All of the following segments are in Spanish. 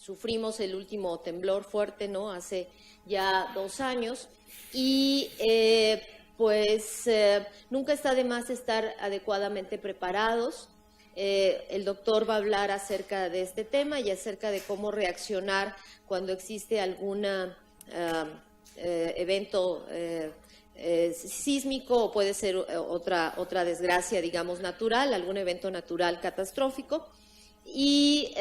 sufrimos el último temblor fuerte, ¿no? Hace ya 2 años y nunca está de más estar adecuadamente preparados. El doctor va a hablar acerca de este tema y acerca de cómo reaccionar cuando existe algún evento sísmico o puede ser otra desgracia, digamos, natural, algún evento natural catastrófico. Y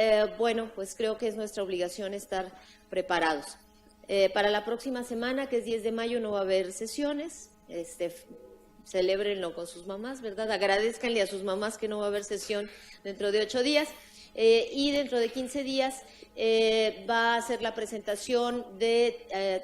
pues creo que es nuestra obligación estar preparados. Para la próxima semana, que es 10 de mayo, no va a haber sesiones. Celébrenlo con sus mamás, ¿verdad? Agradézcanle a sus mamás que no va a haber sesión dentro de 8 días. Y dentro de 15 días va a ser la presentación de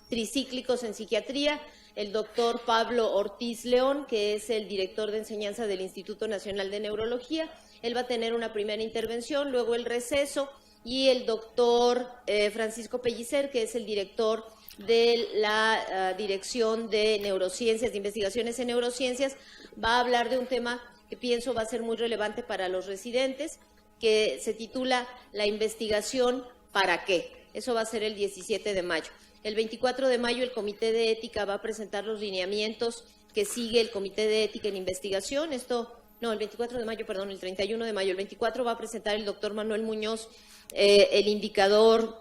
tricíclicos en psiquiatría, el doctor Pablo Ortiz León, que es el director de enseñanza del Instituto Nacional de Neurología. Él va a tener una primera intervención, luego el receso, y el doctor Francisco Pellicer, que es el director de la Dirección de Neurociencias, de Investigaciones en Neurociencias, va a hablar de un tema que pienso va a ser muy relevante para los residentes, que se titula La investigación ¿para qué? Eso va a ser el 17 de mayo. El 24 de mayo el Comité de Ética va a presentar los lineamientos que sigue el Comité de Ética en Investigación. El 24 de mayo, perdón, el 31 de mayo. El 24 va a presentar el doctor Manuel Muñoz el indicador,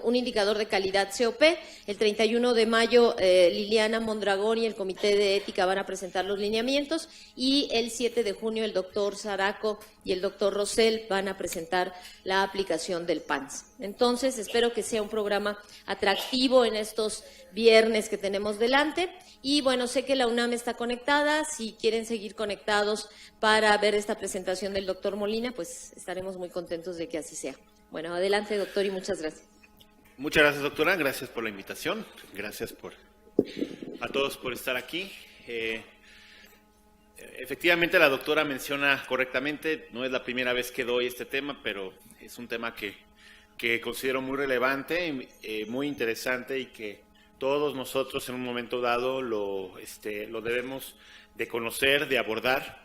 un indicador de calidad COP. El 31 de mayo Liliana Mondragón y el Comité de Ética van a presentar los lineamientos, y el 7 de junio el doctor Zaraco y el doctor Rosell van a presentar la aplicación del PANS. Entonces, espero que sea un programa atractivo en estos viernes que tenemos delante. Y bueno, sé que la UNAM está conectada. Si quieren seguir conectados para ver esta presentación del doctor Molina, pues estaremos muy contentos de que así sea. Bueno, adelante, doctor, y muchas gracias. Muchas gracias, doctora. Gracias por la invitación. Gracias a todos por estar aquí. Efectivamente, la doctora menciona correctamente, no es la primera vez que doy este tema, pero es un tema que considero muy relevante, muy interesante, y que todos nosotros en un momento dado lo debemos de conocer, de abordar,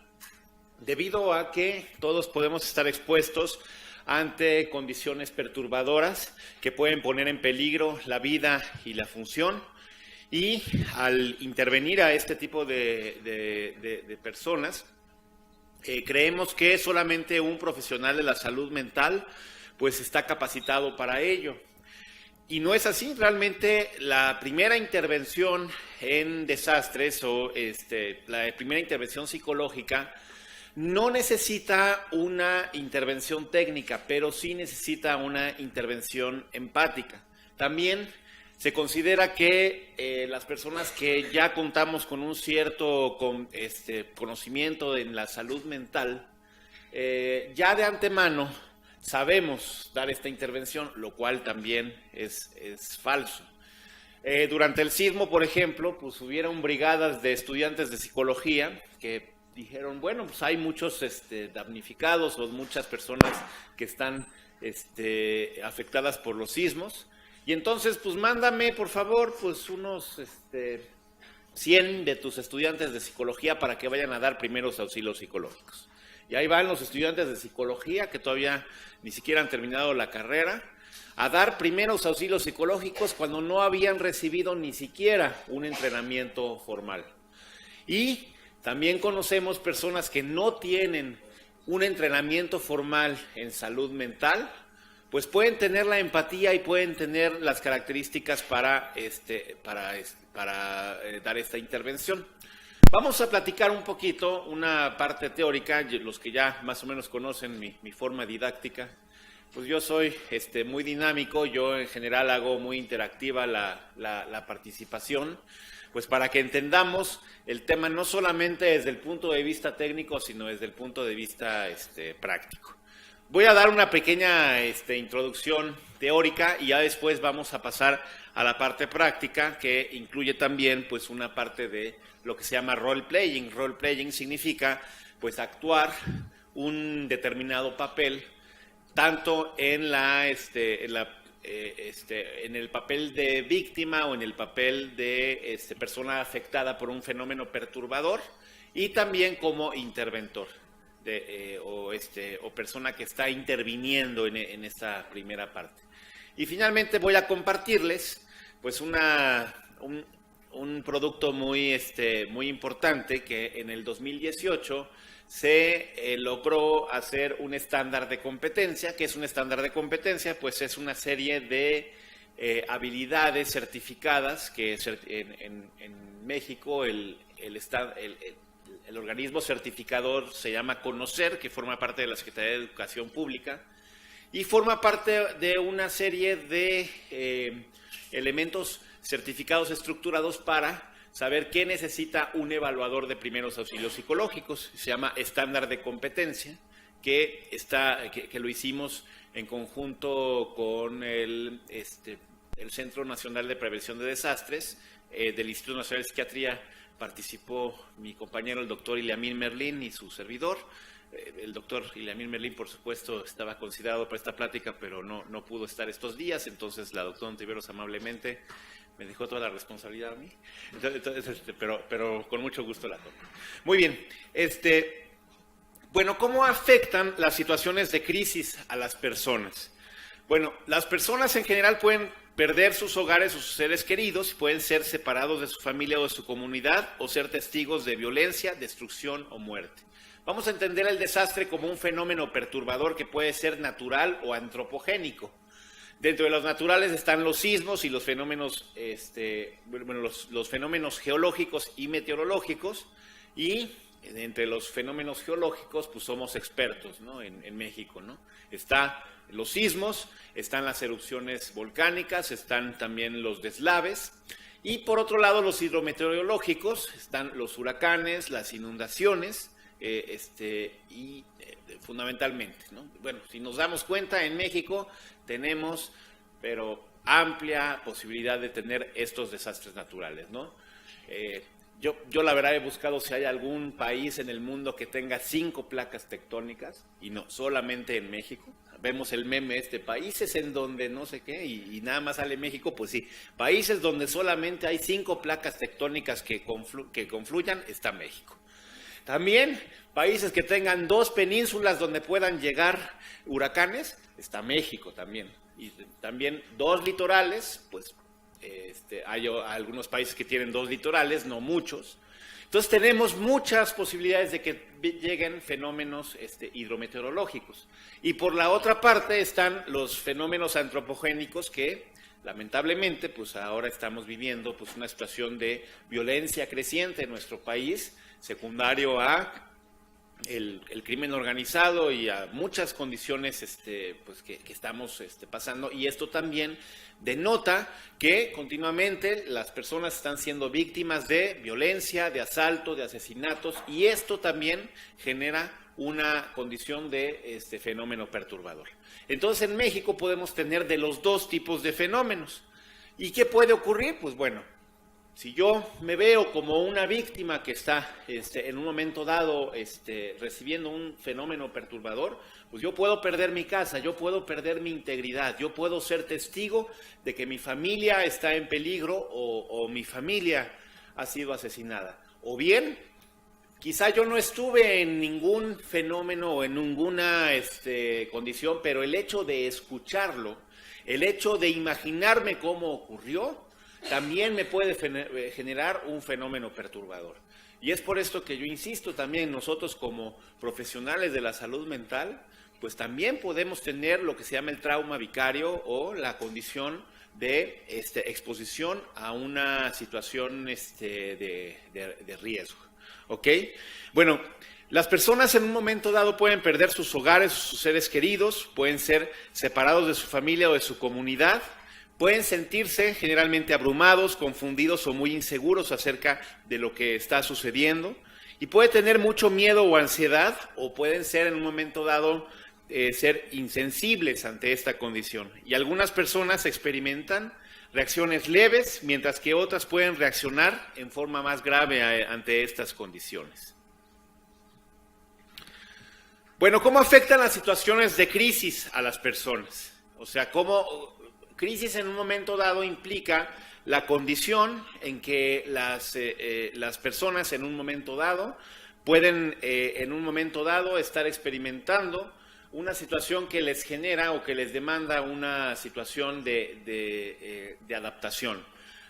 debido a que todos podemos estar expuestos ante condiciones perturbadoras que pueden poner en peligro la vida y la función, y al intervenir a este tipo de personas, creemos que solamente un profesional de la salud mental pues está capacitado para ello. Y no es así. Realmente la primera intervención en desastres o la primera intervención psicológica no necesita una intervención técnica, pero sí necesita una intervención empática. También se considera que las personas que ya contamos con un cierto conocimiento en la salud mental, ya de antemano sabemos dar esta intervención, lo cual también es falso. Durante el sismo, por ejemplo, pues hubieron brigadas de estudiantes de psicología que dijeron, bueno, pues hay muchos damnificados o muchas personas que están afectadas por los sismos, y entonces pues mándame por favor pues unos 100 de tus estudiantes de psicología para que vayan a dar primeros auxilios psicológicos. Y ahí van los estudiantes de psicología que todavía ni siquiera han terminado la carrera a dar primeros auxilios psicológicos cuando no habían recibido ni siquiera un entrenamiento formal. Y también conocemos personas que no tienen un entrenamiento formal en salud mental, pues pueden tener la empatía y pueden tener las características para dar esta intervención. Vamos a platicar un poquito una parte teórica. Los que ya más o menos conocen mi forma didáctica, pues yo soy muy dinámico. Yo en general hago muy interactiva la participación, pues para que entendamos el tema no solamente desde el punto de vista técnico, sino desde el punto de vista práctico. Voy a dar una pequeña introducción teórica y ya después vamos a pasar a la parte práctica, que incluye también pues una parte de lo que se llama role playing. Role playing significa pues actuar un determinado papel, tanto en el papel de víctima o en el papel de persona afectada por un fenómeno perturbador, y también como interventor. o persona que está interviniendo en esta primera parte. Y finalmente voy a compartirles pues un producto muy importante que en el 2018 se logró hacer un estándar de competencia. ¿Qué es un estándar de competencia? Pues es una serie de habilidades certificadas que en México el organismo certificador se llama CONOCER, que forma parte de la Secretaría de Educación Pública y forma parte de una serie de elementos certificados estructurados para saber qué necesita un evaluador de primeros auxilios psicológicos. Se llama estándar de competencia, que lo hicimos en conjunto con el Centro Nacional de Prevención de Desastres, del Instituto Nacional de Psiquiatría. Participó mi compañero, el doctor Iliamín Merlín, y su servidor. El doctor Iliamín Merlín, por supuesto, estaba considerado para esta plática, pero no pudo estar estos días. Entonces, la doctora Ontiveros amablemente me dejó toda la responsabilidad a mí. Entonces, pero con mucho gusto la tomo. Muy bien. Bueno, ¿cómo afectan las situaciones de crisis a las personas? Bueno, las personas en general pueden perder sus hogares o sus seres queridos, pueden ser separados de su familia o de su comunidad o ser testigos de violencia, destrucción o muerte. Vamos a entender el desastre como un fenómeno perturbador que puede ser natural o antropogénico. Dentro de los naturales están los sismos y los fenómenos, los fenómenos geológicos y meteorológicos, y entre los fenómenos geológicos pues somos expertos, ¿no? En México, ¿no? Está los sismos, están las erupciones volcánicas, están también los deslaves, y por otro lado los hidrometeorológicos, están los huracanes, las inundaciones, fundamentalmente, ¿no? Bueno, si nos damos cuenta, en México tenemos, pero amplia posibilidad de tener estos desastres naturales, ¿no? Yo la verdad he buscado si hay algún país en el mundo que tenga 5 placas tectónicas, y no, solamente en México. Vemos el meme países en donde no sé qué, y nada más sale México. Pues sí, países donde solamente hay 5 placas tectónicas que confluyan, está México. También países que tengan 2 penínsulas donde puedan llegar huracanes, está México también. Y también 2 litorales, pues hay algunos países que tienen 2 litorales, no muchos. Entonces tenemos muchas posibilidades de que lleguen fenómenos hidrometeorológicos. Y por la otra parte están los fenómenos antropogénicos que lamentablemente pues ahora estamos viviendo pues una situación de violencia creciente en nuestro país, secundario a el crimen organizado y a muchas condiciones pues que estamos pasando, y esto también denota que continuamente las personas están siendo víctimas de violencia, de asalto, de asesinatos, y esto también genera una condición de fenómeno perturbador. Entonces en México podemos tener de los 2 tipos de fenómenos. ¿Y qué puede ocurrir? Pues bueno, si yo me veo como una víctima que está en un momento dado recibiendo un fenómeno perturbador, pues yo puedo perder mi casa, yo puedo perder mi integridad, yo puedo ser testigo de que mi familia está en peligro o mi familia ha sido asesinada. O bien, quizá yo no estuve en ningún fenómeno o en ninguna condición, pero el hecho de escucharlo, el hecho de imaginarme cómo ocurrió, también me puede generar un fenómeno perturbador. Y es por esto que yo insisto también, nosotros como profesionales de la salud mental, pues también podemos tener lo que se llama el trauma vicario o la condición de exposición a una situación de riesgo. ¿Ok? Bueno, las personas en un momento dado pueden perder sus hogares, sus seres queridos, pueden ser separados de su familia o de su comunidad, pueden sentirse generalmente abrumados, confundidos o muy inseguros acerca de lo que está sucediendo, y puede tener mucho miedo o ansiedad, o pueden ser en un momento dado ser insensibles ante esta condición. Y algunas personas experimentan reacciones leves, mientras que otras pueden reaccionar en forma más grave ante estas condiciones. Bueno, ¿cómo afectan las situaciones de crisis a las personas? O sea, ¿cómo crisis en un momento dado implica la condición en que las personas en un momento dado pueden en un momento dado estar experimentando una situación que les genera o que les demanda una situación de adaptación.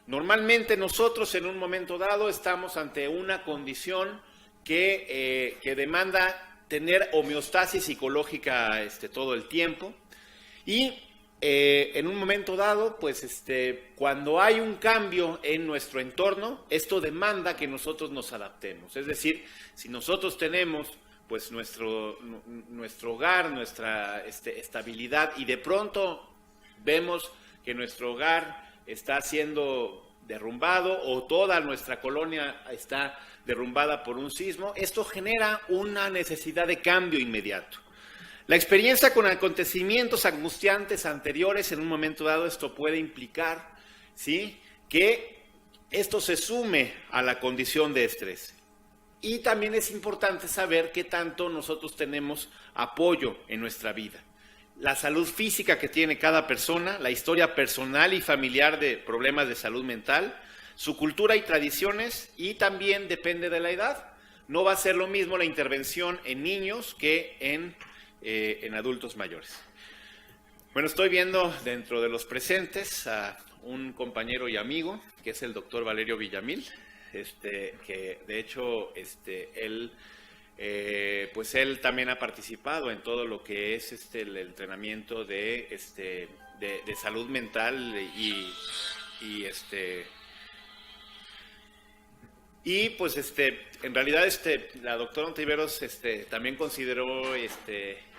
Normalmente nosotros en un momento dado estamos ante una condición que demanda tener homeostasis psicológica todo el tiempo y en un momento dado, pues cuando hay un cambio en nuestro entorno, esto demanda que nosotros nos adaptemos. Es decir, si nosotros tenemos pues nuestro hogar, nuestra estabilidad y de pronto vemos que nuestro hogar está siendo derrumbado o toda nuestra colonia está derrumbada por un sismo, esto genera una necesidad de cambio inmediato. La experiencia con acontecimientos angustiantes anteriores en un momento dado, esto puede implicar, ¿sí?, que esto se sume a la condición de estrés. Y también es importante saber qué tanto nosotros tenemos apoyo en nuestra vida. La salud física que tiene cada persona, la historia personal y familiar de problemas de salud mental, su cultura y tradiciones, y también depende de la edad. No va a ser lo mismo la intervención en niños que en adultos mayores. Bueno, estoy viendo dentro de los presentes a un compañero y amigo, que es el doctor Valerio Villamil, que de hecho él también ha participado en todo lo que es el entrenamiento de salud mental y pues en realidad la doctora Ontiveros también consideró que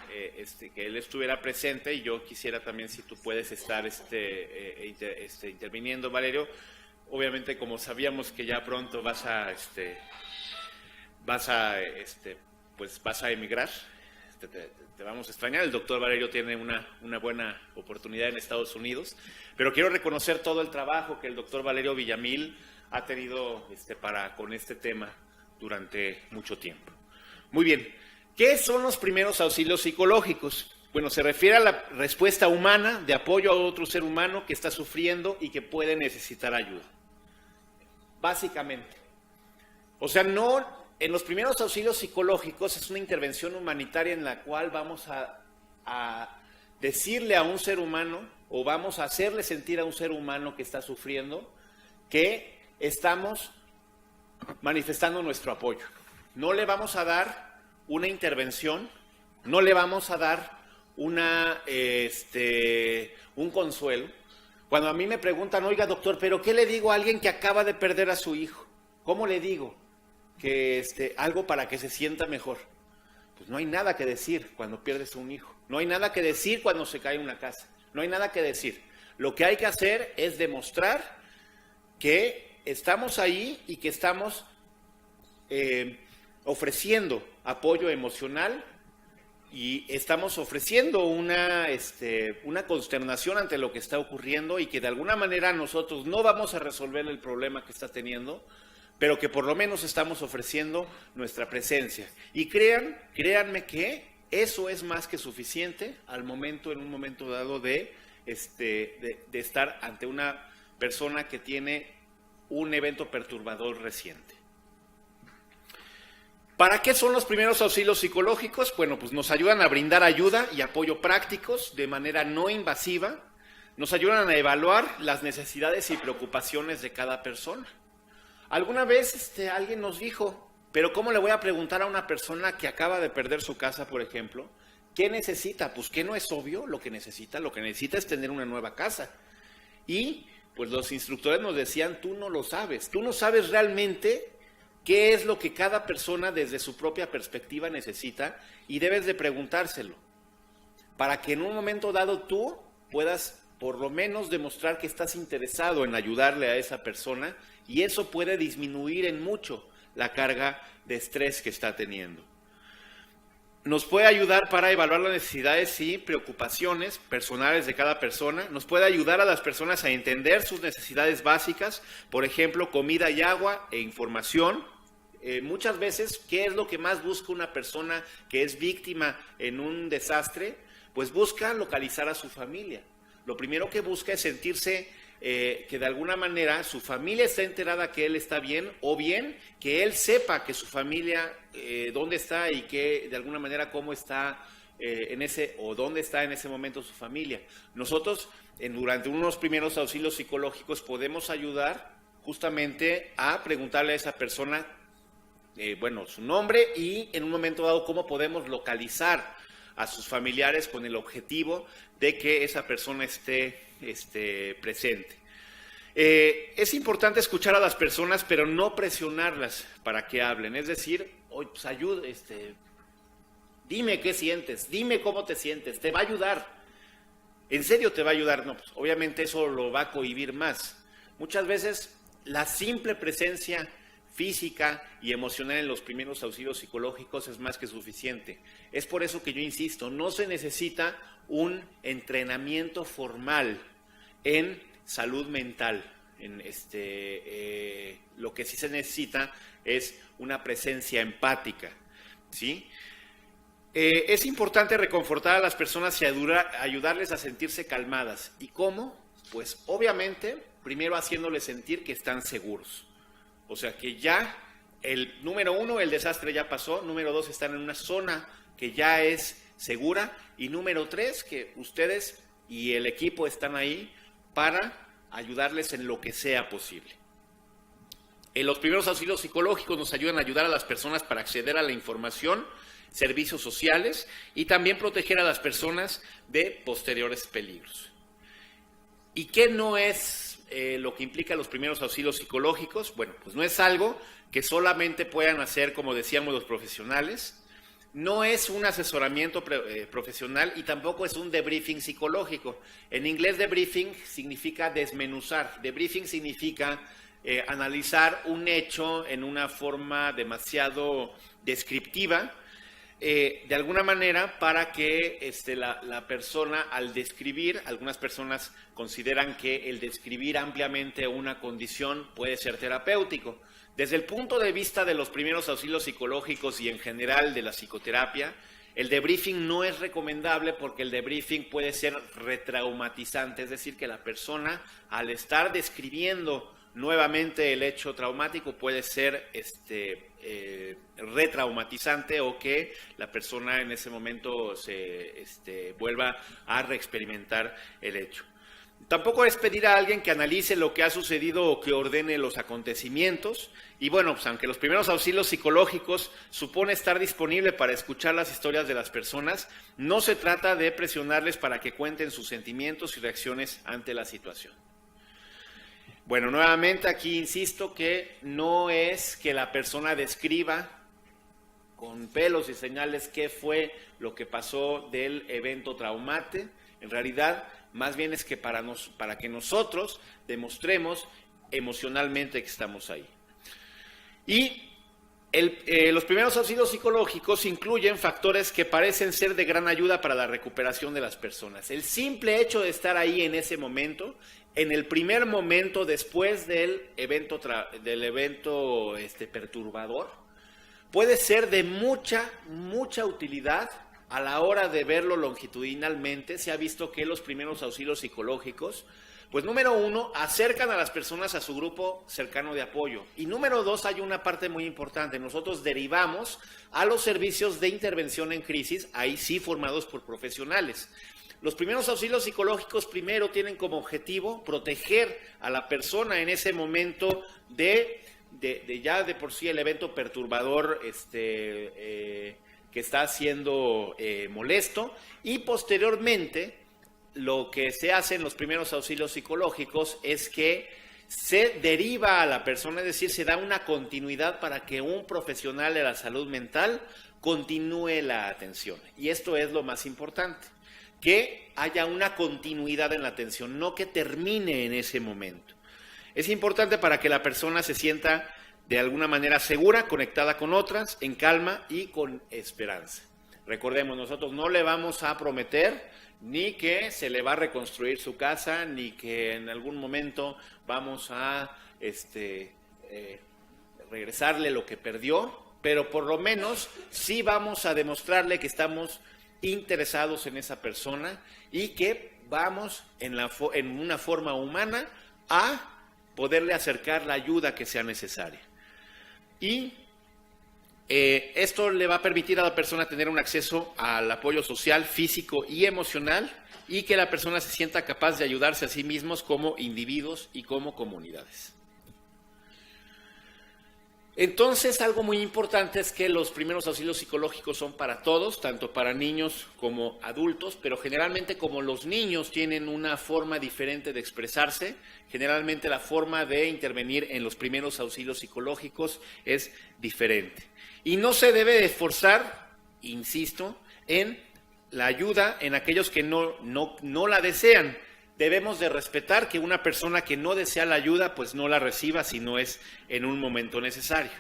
él estuviera presente, y yo quisiera también, si tú puedes estar interviniendo, Valerio. Obviamente, como sabíamos que ya pronto vas a emigrar, te vamos a extrañar. El doctor Valerio tiene una buena oportunidad en Estados Unidos, pero quiero reconocer todo el trabajo que el doctor Valerio Villamil ha tenido con este tema durante mucho tiempo. Muy bien, ¿qué son los primeros auxilios psicológicos? Bueno, se refiere a la respuesta humana de apoyo a otro ser humano que está sufriendo y que puede necesitar ayuda. Básicamente. O sea, no, en los primeros auxilios psicológicos es una intervención humanitaria en la cual vamos a decirle a un ser humano, o vamos a hacerle sentir a un ser humano que está sufriendo, que estamos manifestando nuestro apoyo. No le vamos a dar una intervención, no le vamos a dar un consuelo. Cuando a mí me preguntan, oiga doctor, ¿pero qué le digo a alguien que acaba de perder a su hijo? ¿Cómo le digo que algo para que se sienta mejor? Pues no hay nada que decir cuando pierdes a un hijo. No hay nada que decir cuando se cae una casa. No hay nada que decir. Lo que hay que hacer es demostrar que estamos ahí y que estamos ofreciendo apoyo emocional y estamos ofreciendo una consternación ante lo que está ocurriendo, y que de alguna manera nosotros no vamos a resolver el problema que está teniendo, pero que por lo menos estamos ofreciendo nuestra presencia. Y créanme que eso es más que suficiente en un momento dado de estar ante una persona que tiene un evento perturbador reciente. ¿Para qué son los primeros auxilios psicológicos? Bueno, pues nos ayudan a brindar ayuda y apoyo prácticos de manera no invasiva, nos ayudan a evaluar las necesidades y preocupaciones de cada persona. Alguna vez alguien nos dijo, pero ¿cómo le voy a preguntar a una persona que acaba de perder su casa, por ejemplo, qué necesita? Pues ¿qué no es obvio lo que necesita? Lo que necesita es tener una nueva casa. Y pues los instructores nos decían, tú no lo sabes, tú no sabes realmente qué es lo que cada persona desde su propia perspectiva necesita, y debes de preguntárselo para que en un momento dado tú puedas por lo menos demostrar que estás interesado en ayudarle a esa persona, y eso puede disminuir en mucho la carga de estrés que está teniendo. Nos puede ayudar para evaluar las necesidades y preocupaciones personales de cada persona. Nos puede ayudar a las personas a entender sus necesidades básicas, por ejemplo, comida y agua e información. Muchas veces, ¿qué es lo que más busca una persona que es víctima en un desastre? Pues busca localizar a su familia. Lo primero que busca es sentirse que de alguna manera su familia está enterada que él está bien, o bien que él sepa que su familia dónde está y que de alguna manera cómo está o dónde está en ese momento su familia. Nosotros durante unos primeros auxilios psicológicos podemos ayudar justamente a preguntarle a esa persona su nombre y en un momento dado cómo podemos localizar a sus familiares con el objetivo de que esa persona esté presente. Es importante escuchar a las personas, pero no presionarlas para que hablen. Es decir, pues ayuda, dime qué sientes, dime cómo te sientes, te va a ayudar. ¿En serio te va a ayudar? No, pues obviamente eso lo va a cohibir más. Muchas veces la simple presencia física y emocional en los primeros auxilios psicológicos es más que suficiente. Es por eso que yo insisto, no se necesita un entrenamiento formal en salud mental. Lo que sí se necesita es una presencia empática, ¿sí? Es importante reconfortar a las personas y ayudarles a sentirse calmadas. ¿Y cómo? Pues obviamente, primero haciéndoles sentir que están seguros. O sea que ya, número 1, el desastre ya pasó. Número 2, están en una zona que ya es segura. Y número 3, que ustedes y el equipo están ahí para ayudarles en lo que sea posible. Los primeros auxilios psicológicos nos ayudan a ayudar a las personas para acceder a la información, servicios sociales y también proteger a las personas de posteriores peligros. ¿Y qué no es lo que implica los primeros auxilios psicológicos? Bueno, pues no es algo que solamente puedan hacer, como decíamos, los profesionales. No es un asesoramiento profesional y tampoco es un debriefing psicológico. En inglés, debriefing significa desmenuzar. Debriefing significa analizar un hecho en una forma demasiado descriptiva, de alguna manera para que la persona al describir, algunas personas consideran que el describir ampliamente una condición puede ser terapéutico. Desde el punto de vista de los primeros auxilios psicológicos y en general de la psicoterapia, el debriefing no es recomendable porque el debriefing puede ser retraumatizante, es decir, que la persona al estar describiendo nuevamente el hecho traumático puede ser retraumatizante o que la persona en ese momento se vuelva a reexperimentar el hecho. Tampoco es pedir a alguien que analice lo que ha sucedido o que ordene los acontecimientos. Y bueno, pues aunque los primeros auxilios psicológicos supone estar disponible para escuchar las historias de las personas, no se trata de presionarles para que cuenten sus sentimientos y reacciones ante la situación. Bueno, nuevamente aquí insisto que no es que la persona describa con pelos y señales qué fue lo que pasó del evento traumante. En realidad, más bien es que para que nosotros demostremos emocionalmente que estamos ahí. Y los primeros auxilios psicológicos incluyen factores que parecen ser de gran ayuda para la recuperación de las personas. El simple hecho de estar ahí en ese momento, en el primer momento después del evento perturbador, puede ser de mucha utilidad. A la hora de verlo longitudinalmente, se ha visto que los primeros auxilios psicológicos, pues número 1, acercan a las personas a su grupo cercano de apoyo. Y número 2, hay una parte muy importante. Nosotros derivamos a los servicios de intervención en crisis, ahí sí formados por profesionales. Los primeros auxilios psicológicos primero tienen como objetivo proteger a la persona en ese momento de ya de por sí el evento perturbador que está siendo molesto, y posteriormente lo que se hace en los primeros auxilios psicológicos es que se deriva a la persona, es decir, se da una continuidad para que un profesional de la salud mental continúe la atención. Y esto es lo más importante, que haya una continuidad en la atención, no que termine en ese momento. Es importante para que la persona se sienta de alguna manera segura, conectada con otras, en calma y con esperanza. Recordemos, nosotros no le vamos a prometer ni que se le va a reconstruir su casa, ni que en algún momento vamos a regresarle lo que perdió, pero por lo menos sí vamos a demostrarle que estamos interesados en esa persona y que vamos en una forma humana a poderle acercar la ayuda que sea necesaria. Y esto le va a permitir a la persona tener un acceso al apoyo social, físico y emocional, y que la persona se sienta capaz de ayudarse a sí mismos como individuos y como comunidades. Entonces, algo muy importante es que los primeros auxilios psicológicos son para todos, tanto para niños como adultos, pero generalmente como los niños tienen una forma diferente de expresarse, generalmente la forma de intervenir en los primeros auxilios psicológicos es diferente. Y no se debe de esforzar, insisto, en la ayuda en aquellos que no la desean. Debemos de respetar que una persona que no desea la ayuda, pues no la reciba si no es en un momento necesario.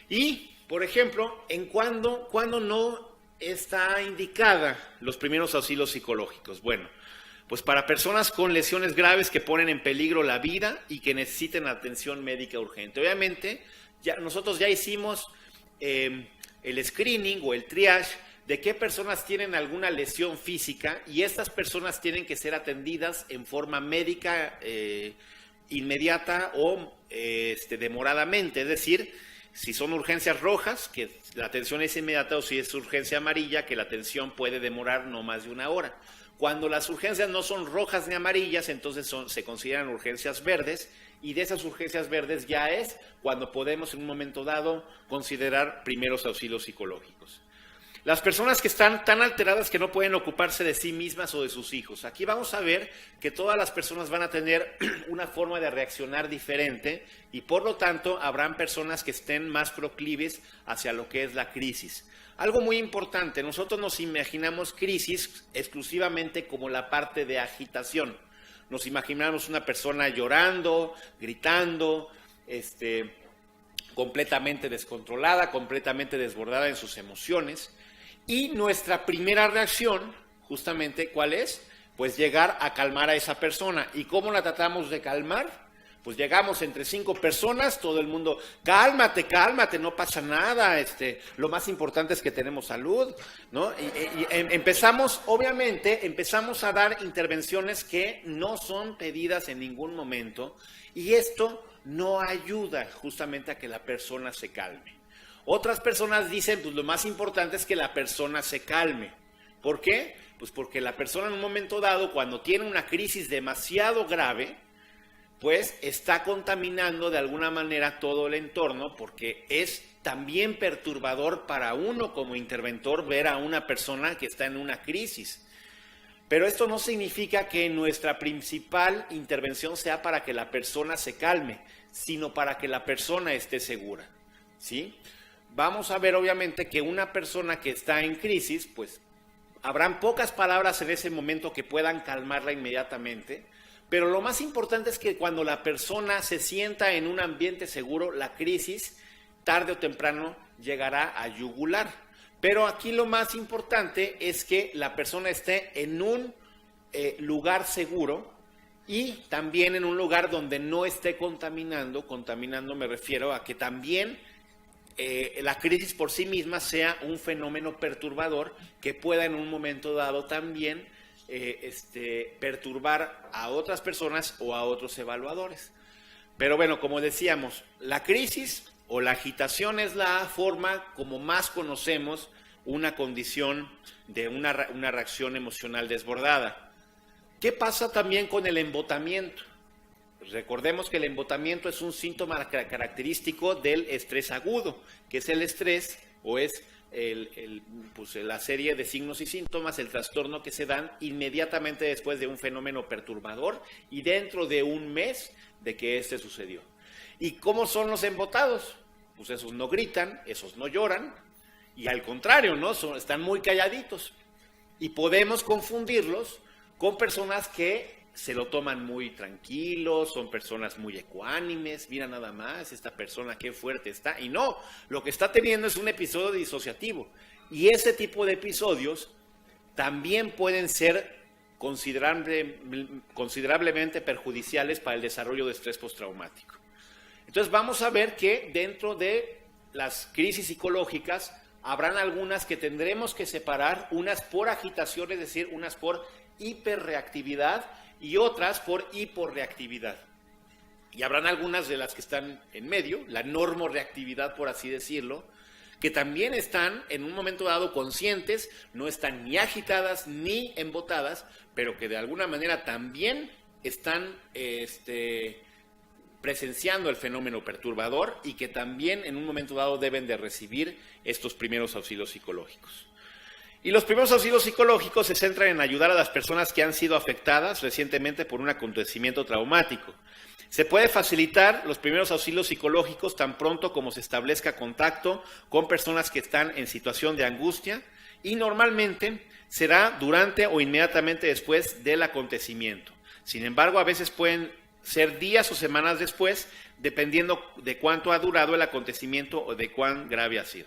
Y, por ejemplo, ¿cuándo no está indicada los primeros auxilios psicológicos? Bueno, pues para personas con lesiones graves que ponen en peligro la vida y que necesiten atención médica urgente. Obviamente, nosotros ya hicimos el screening o el triage de qué personas tienen alguna lesión física y estas personas tienen que ser atendidas en forma médica inmediata o demoradamente. Es decir, si son urgencias rojas, que la atención es inmediata, o si es urgencia amarilla, que la atención puede demorar no más de 1 hora. Cuando las urgencias no son rojas ni amarillas, entonces se consideran urgencias verdes, y de esas urgencias verdes ya es cuando podemos en un momento dado considerar primeros auxilios psicológicos. Las personas que están tan alteradas que no pueden ocuparse de sí mismas o de sus hijos. Aquí vamos a ver que todas las personas van a tener una forma de reaccionar diferente y por lo tanto habrán personas que estén más proclives hacia lo que es la crisis. Algo muy importante, nosotros nos imaginamos crisis exclusivamente como la parte de agitación. Nos imaginamos una persona llorando, gritando, completamente descontrolada, completamente desbordada en sus emociones. Y nuestra primera reacción, justamente, ¿cuál es? Pues llegar a calmar a esa persona. ¿Y cómo la tratamos de calmar? Pues llegamos entre 5 personas, todo el mundo, cálmate, no pasa nada, lo más importante es que tenemos salud, ¿no? Y empezamos a dar intervenciones que no son pedidas en ningún momento, y esto no ayuda justamente a que la persona se calme. Otras personas dicen, pues lo más importante es que la persona se calme. ¿Por qué? Pues porque la persona en un momento dado, cuando tiene una crisis demasiado grave, pues está contaminando de alguna manera todo el entorno, porque es también perturbador para uno como interventor ver a una persona que está en una crisis. Pero esto no significa que nuestra principal intervención sea para que la persona se calme, sino para que la persona esté segura, ¿sí? Vamos a ver obviamente que una persona que está en crisis, pues habrán pocas palabras en ese momento que puedan calmarla inmediatamente, pero lo más importante es que cuando la persona se sienta en un ambiente seguro, la crisis tarde o temprano llegará a yugular. Pero aquí lo más importante es que la persona esté en un lugar seguro y también en un lugar donde no esté contaminando. Contaminando me refiero a que también la crisis por sí misma sea un fenómeno perturbador que pueda en un momento dado también perturbar a otras personas o a otros evaluadores. Pero bueno, como decíamos, la crisis o la agitación es la forma como más conocemos una condición de una reacción emocional desbordada. ¿Qué pasa también con el embotamiento? Recordemos que el embotamiento es un síntoma característico del estrés agudo, que es el estrés o es la serie de signos y síntomas, el trastorno que se dan inmediatamente después de un fenómeno perturbador y dentro de un mes de que este sucedió. ¿Y cómo son los embotados? Pues esos no gritan, esos no lloran y al contrario, ¿no? Están muy calladitos y podemos confundirlos con personas que se lo toman muy tranquilos, son personas muy ecuánimes, mira nada más, esta persona qué fuerte está. Y no, lo que está teniendo es un episodio disociativo. Y ese tipo de episodios también pueden ser considerablemente perjudiciales para el desarrollo de estrés postraumático. Entonces vamos a ver que dentro de las crisis psicológicas Habrán algunas que tendremos que separar, unas por agitación, es decir, unas por hiperreactividad y otras por hiporreactividad. Y habrán algunas de las que están en medio, la normorreactividad, por así decirlo, que también están en un momento dado conscientes, no están ni agitadas ni embotadas, pero que de alguna manera también están presenciando el fenómeno perturbador y que también en un momento dado deben de recibir estos primeros auxilios psicológicos. Y los primeros auxilios psicológicos se centran en ayudar a las personas que han sido afectadas recientemente por un acontecimiento traumático. Se puede facilitar los primeros auxilios psicológicos tan pronto como se establezca contacto con personas que están en situación de angustia y normalmente será durante o inmediatamente después del acontecimiento. Sin embargo, a veces pueden ser días o semanas después, dependiendo de cuánto ha durado el acontecimiento o de cuán grave ha sido.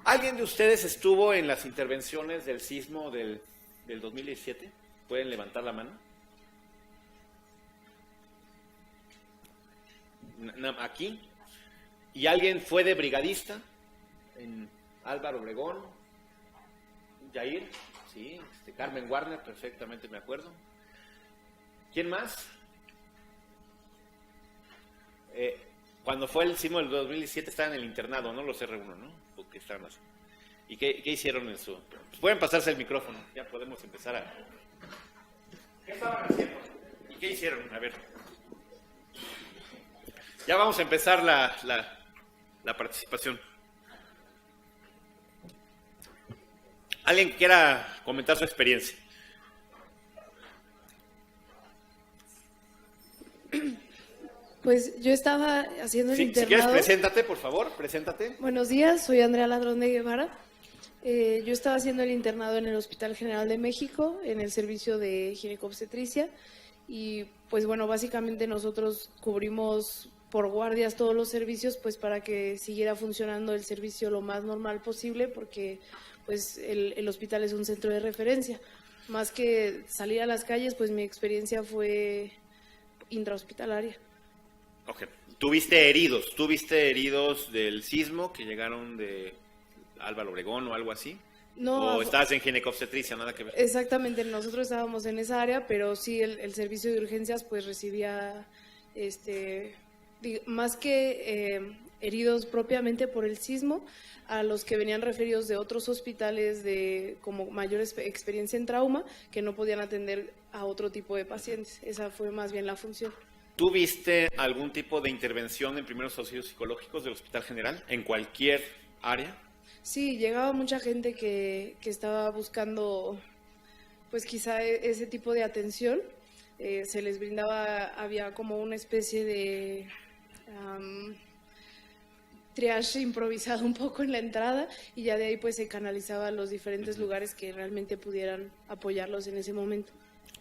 ¿Alguien de ustedes estuvo en las intervenciones del sismo del 2017? ¿Pueden levantar la mano? Aquí. ¿Y alguien fue de brigadista en Álvaro Obregón? Yair, sí, Carmen Warner, perfectamente me acuerdo. ¿Quién más? Cuando fue el sismo del 2017 estaban en el internado, ¿no? Los R1, ¿no? Porque estaban así. ¿Y qué hicieron en su...? Pues pueden pasarse el micrófono, ya podemos empezar a... ¿Qué estaban haciendo? ¿Y qué hicieron? A ver. Ya vamos a empezar la participación. ¿Alguien que quiera comentar su experiencia? Pues yo estaba haciendo el internado. Si quieres, preséntate, por favor, preséntate. Buenos días, soy Andrea Ladrón de Guevara. Yo estaba haciendo el internado en el Hospital General de México, en el servicio de ginecobstetricia. Y pues bueno, básicamente nosotros cubrimos por guardias todos los servicios, pues para que siguiera funcionando el servicio lo más normal posible, porque pues el hospital es un centro de referencia. Más que salir a las calles, pues mi experiencia fue intrahospitalaria. Ok. ¿Tuviste heridos del sismo que llegaron de Álvaro Obregón o algo así? No. ¿O estabas en ginecobstetricia, nada que ver? Exactamente, nosotros estábamos en esa área, pero sí el servicio de urgencias pues recibía más que heridos propiamente por el sismo, a los que venían referidos de otros hospitales de como mayor experiencia en trauma, que no podían atender a otro tipo de pacientes. Esa fue más bien la función. ¿Tuviste algún tipo de intervención en primeros auxilios psicológicos del Hospital General, en cualquier área? Sí, llegaba mucha gente que estaba buscando, pues quizá ese tipo de atención. Se les brindaba, había como una especie de triage improvisado un poco en la entrada, y ya de ahí pues se canalizaba a los diferentes lugares que realmente pudieran apoyarlos en ese momento.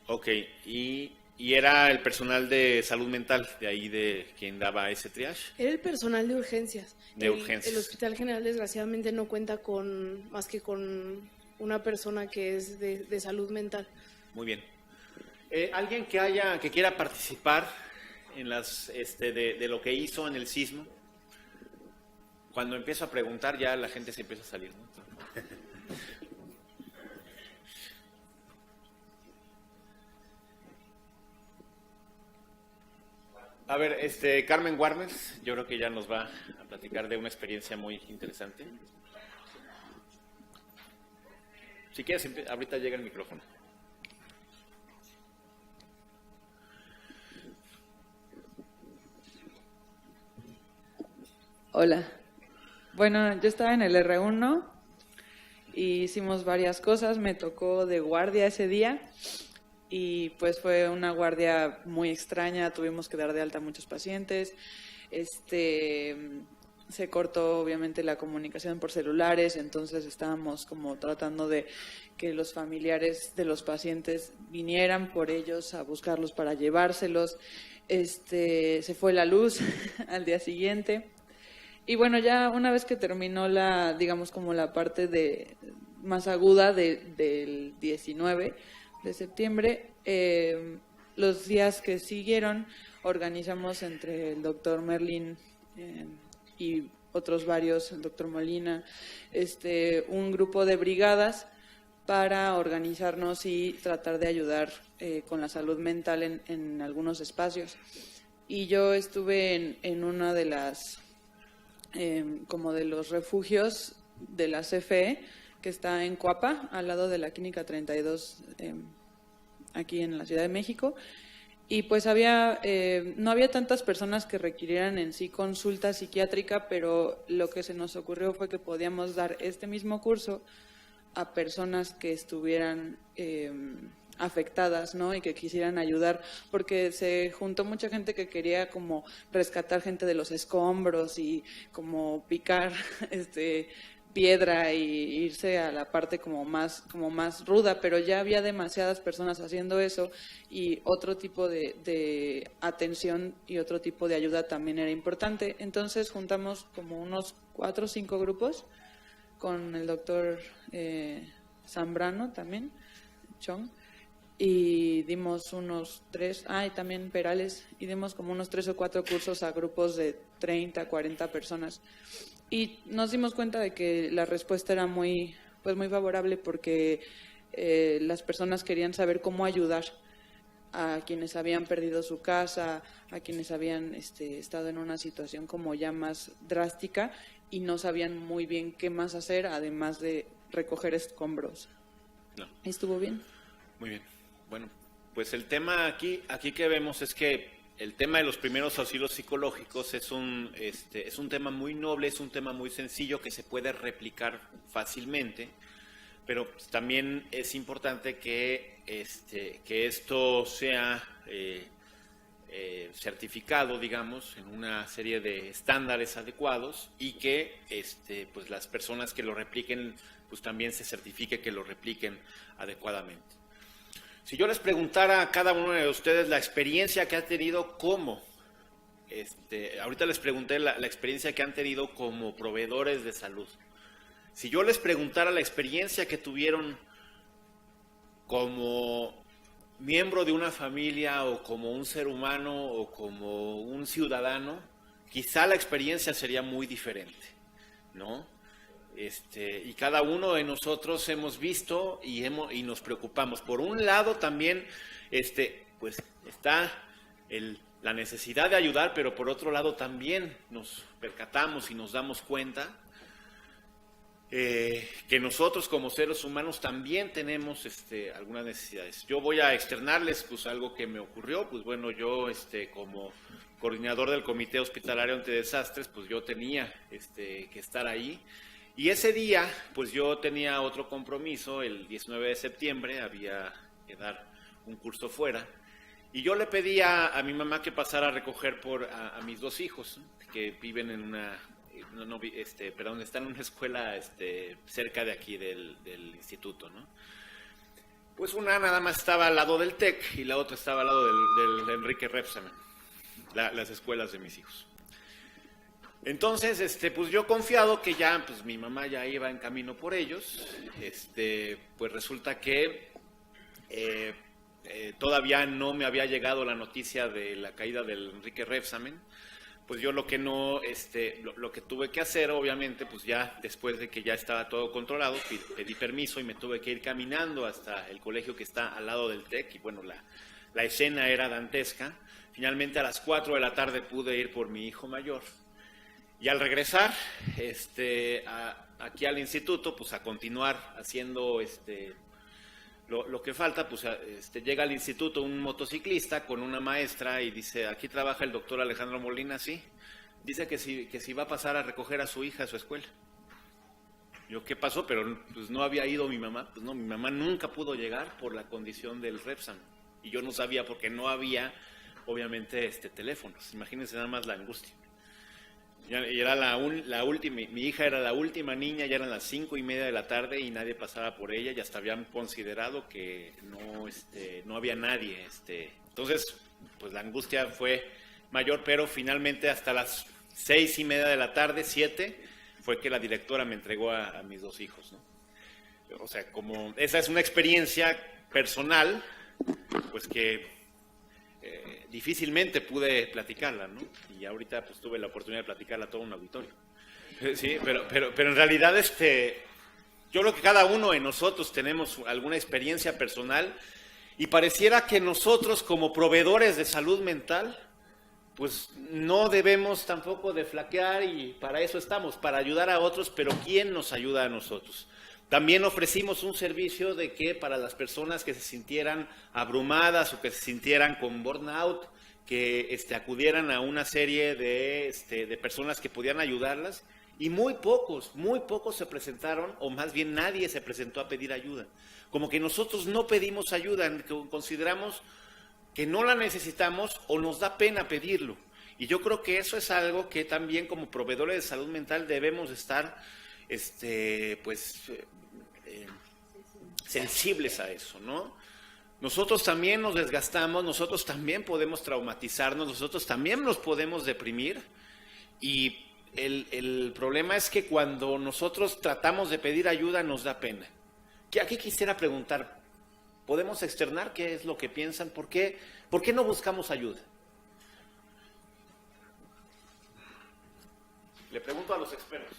Ok, y era el personal de salud mental, de ahí de quien daba ese triage. Era el personal de urgencias. Urgencias. El Hospital General desgraciadamente no cuenta más que con una persona que es de salud mental. Muy bien. ¿Alguien que quiera participar en de lo que hizo en el sismo? Cuando empiezo a preguntar ya la gente se empieza a salir, ¿no? A ver, Carmen Warner, yo creo que ya nos va a platicar de una experiencia muy interesante. Si quieres, ahorita llega el micrófono. Hola. Bueno, yo estaba en el R1 y hicimos varias cosas. Me tocó de guardia ese día. Y pues fue una guardia muy extraña, tuvimos que dar de alta a muchos pacientes, se cortó obviamente la comunicación por celulares, entonces estábamos como tratando de que los familiares de los pacientes vinieran por ellos a buscarlos para llevárselos. Se fue la luz al día siguiente. Y bueno, ya una vez que terminó digamos como la parte más aguda del 19 de septiembre, los días que siguieron organizamos entre el doctor Merlin y otros varios, el doctor Molina, un grupo de brigadas para organizarnos y tratar de ayudar con la salud mental en algunos espacios. Y yo estuve en una de las, como de los refugios de la CFE, que está en Coapa, al lado de la Clínica 32, aquí en la Ciudad de México. Y pues no había tantas personas que requirieran en sí consulta psiquiátrica, pero lo que se nos ocurrió fue que podíamos dar este mismo curso a personas que estuvieran afectadas, ¿no? Y que quisieran ayudar, porque se juntó mucha gente que quería como rescatar gente de los escombros y como picar piedra y irse a la parte como más ruda, pero ya había demasiadas personas haciendo eso y otro tipo de atención y otro tipo de ayuda también era importante. Entonces juntamos como unos 4 o 5 grupos con el doctor Zambrano también, Chong, y dimos unos 3, y también Perales, y dimos como unos 3 o 4 cursos a grupos de 30, 40 personas. Y nos dimos cuenta de que la respuesta era muy favorable porque las personas querían saber cómo ayudar a quienes habían perdido su casa, a quienes habían estado en una situación como ya más drástica y no sabían muy bien qué más hacer, además de recoger escombros. No. ¿Estuvo bien? Muy bien. Bueno, pues el tema aquí que vemos es que el tema de los primeros auxilios psicológicos es un tema muy noble, es un tema muy sencillo que se puede replicar fácilmente, pero también es importante que esto sea certificado, digamos, en una serie de estándares adecuados y que pues las personas que lo repliquen, pues también se certifique que lo repliquen adecuadamente. Si yo les preguntara a cada uno de ustedes la experiencia que ha tenido ahorita les pregunté la experiencia que han tenido como proveedores de salud. Si yo les preguntara la experiencia que tuvieron como miembro de una familia o como un ser humano o como un ciudadano, quizá la experiencia sería muy diferente, ¿no? Y cada uno de nosotros hemos visto y nos preocupamos. Por un lado también pues está la necesidad de ayudar, pero por otro lado también nos percatamos y nos damos cuenta que nosotros como seres humanos también tenemos algunas necesidades. Yo voy a externarles pues algo que me ocurrió. Pues bueno, yo como coordinador del Comité Hospitalario Ante Desastres, pues yo tenía que estar ahí. Y ese día, pues yo tenía otro compromiso, el 19 de septiembre, había que dar un curso fuera, y yo le pedí a mi mamá que pasara a recoger a mis 2 hijos, que viven en están en una escuela cerca de aquí del instituto, ¿no? Pues una nada más estaba al lado del TEC y la otra estaba al lado del Enrique Rebsamen, las escuelas de mis hijos. Entonces, pues yo confiado que ya, pues mi mamá ya iba en camino por ellos, pues resulta que todavía no me había llegado la noticia de la caída del Enrique Rebsamen. Pues yo lo que tuve que hacer, obviamente, pues ya después de que ya estaba todo controlado, pedí permiso y me tuve que ir caminando hasta el colegio que está al lado del TEC, y bueno, la escena era dantesca. Finalmente a las 4 de la tarde pude ir por mi hijo mayor. Y al regresar aquí al instituto, pues a continuar haciendo lo que falta, pues llega al instituto un motociclista con una maestra y dice, aquí trabaja el doctor Alejandro Molina, sí. Dice que si va a pasar a recoger a su hija a su escuela. Yo, ¿qué pasó? Pero pues no había ido mi mamá. Pues no, mi mamá nunca pudo llegar por la condición del Rebsamen. Y yo no sabía porque no había, obviamente, teléfonos. Imagínense nada más la angustia. Y era la última, mi hija era la última niña, ya eran las 5:30 de la tarde y nadie pasaba por ella, ya hasta habían considerado que no había nadie. Entonces, pues la angustia fue mayor, pero finalmente hasta las 6:30 de la tarde, 7, fue que la directora me entregó a mis 2 hijos, ¿no? O sea, como esa es una experiencia personal, pues que difícilmente pude platicarla, ¿no? Y ahorita pues tuve la oportunidad de platicarla a todo un auditorio. Sí, pero en realidad yo creo que cada uno de nosotros tenemos alguna experiencia personal y pareciera que nosotros como proveedores de salud mental, pues no debemos tampoco de flaquear y para eso estamos, para ayudar a otros, pero ¿quién nos ayuda a nosotros? También ofrecimos un servicio de que para las personas que se sintieran abrumadas o que se sintieran con burnout, que acudieran a una serie de personas que pudieran ayudarlas, y muy pocos se presentaron, o más bien nadie se presentó a pedir ayuda. Como que nosotros no pedimos ayuda, consideramos que no la necesitamos o nos da pena pedirlo. Y yo creo que eso es algo que también como proveedores de salud mental debemos estar sensibles a eso, ¿no? Nosotros también nos desgastamos, nosotros también podemos traumatizarnos, nosotros también nos podemos deprimir y el problema es que cuando nosotros tratamos de pedir ayuda nos da pena. Aquí quisiera preguntar, ¿podemos externar qué es lo que piensan? ¿Por qué no buscamos ayuda? Le pregunto a los expertos.